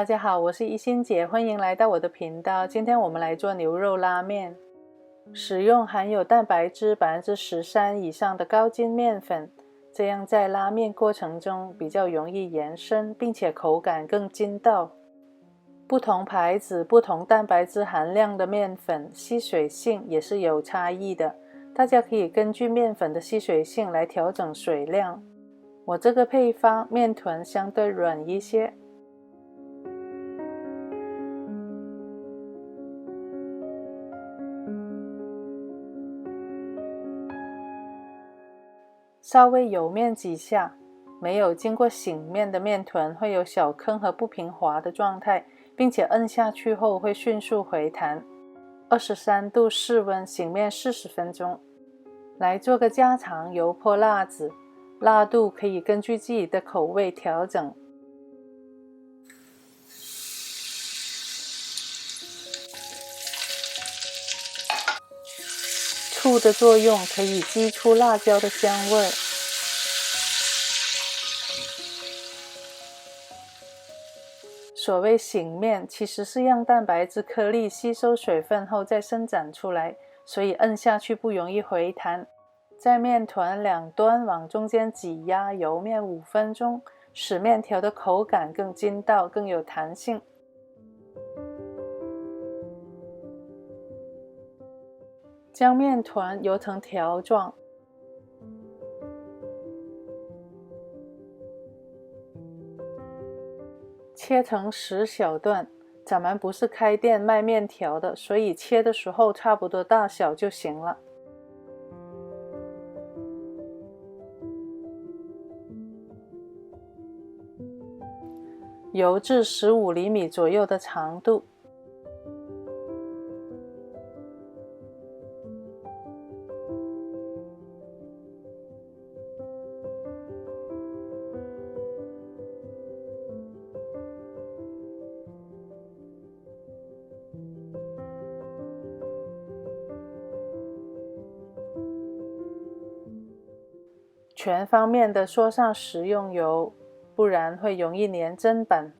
大家好，我是一心姐，欢迎来到我的频道。今天我们来做牛肉拉面，使用含有蛋白质13%以上的高筋面粉，这样在拉面过程中比较容易延伸，并且口感更筋道。不同牌子、不同蛋白质含量的面粉，吸水性也是有差异的，大家可以根据面粉的吸水性来调整水量。我这个配方面团相对软一些。稍微揉面几下，没有经过醒面的面团会有小坑和不平滑的状态，并且摁下去后会迅速回弹。23度室温醒面40分钟。来做个家常油泼辣子，辣度可以根据自己的口味调整。醋的作用可以激出辣椒的香味。所谓醒面，其实是让蛋白质颗粒吸收水分后再伸展出来，所以摁下去不容易回弹。在面团两端往中间挤压揉面5分钟，使面条的口感更筋道、更有弹性。将面团揉成条状，切成10小段。咱们不是开店卖面条的，所以切的时候差不多大小就行了。揉至15厘米左右的长度。全方面的说上食用油，不然会容易粘砧板。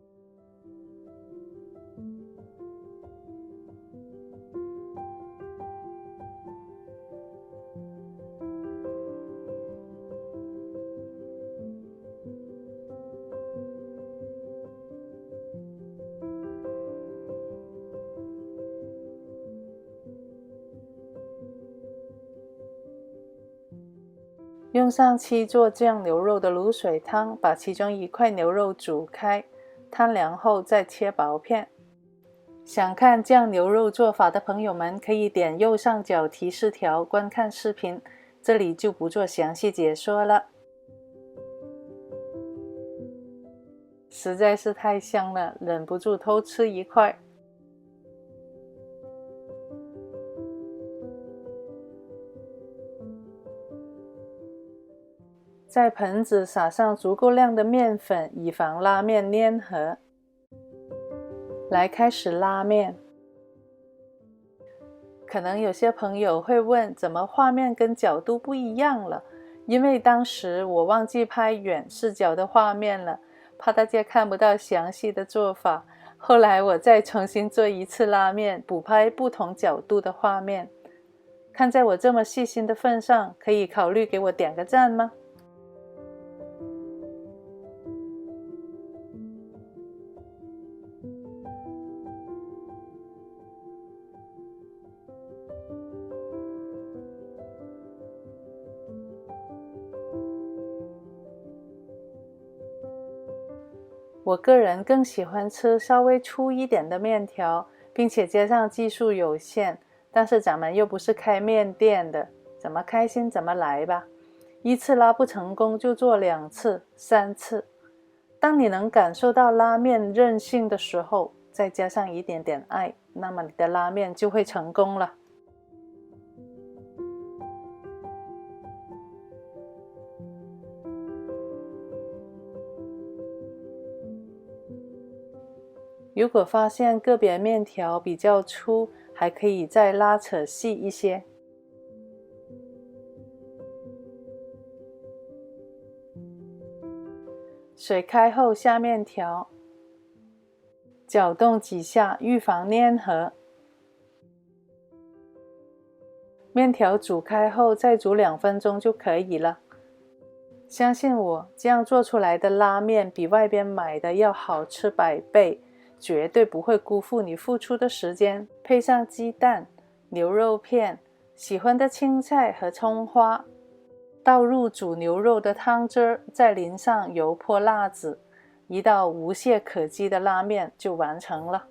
用上期做酱牛肉的卤水汤，把其中一块牛肉煮开，摊凉后再切薄片。想看酱牛肉做法的朋友们，可以点右上角提示条观看视频，这里就不做详细解说了。实在是太香了，忍不住偷吃一块。在盆子撒上足够量的面粉，以防拉面粘合。来开始拉面。可能有些朋友会问，怎么画面跟角度不一样了？因为当时我忘记拍远视角的画面了，怕大家看不到详细的做法。后来我再重新做一次拉面，补拍不同角度的画面。看在我这么细心的份上，可以考虑给我点个赞吗？我个人更喜欢吃稍微粗一点的面条，并且加上技术有限，但是咱们又不是开面店的，怎么开心怎么来吧。一次拉不成功就做2次、3次。当你能感受到拉面韧性的时候，再加上一点点爱，那么你的拉面就会成功了。如果发现个别面条比较粗，还可以再拉扯细一些。水开后下面条，搅动几下，预防粘合。面条煮开后再煮2分钟就可以了。相信我，这样做出来的拉面比外边买的要好吃100倍，绝对不会辜负你付出的时间。配上鸡蛋、牛肉片、喜欢的青菜和葱花，倒入煮牛肉的汤汁，再淋上油泼辣子，一道无懈可击的拉面就完成了。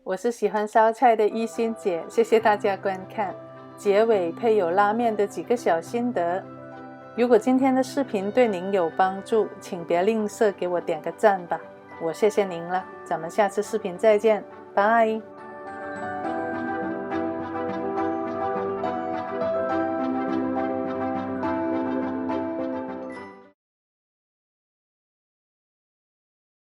我是喜欢烧菜的一心姐，谢谢大家观看。结尾配有拉面的几个小心得。如果今天的视频对您有帮助，请别吝啬给我点个赞吧，我谢谢您了。咱们下次视频再见，拜。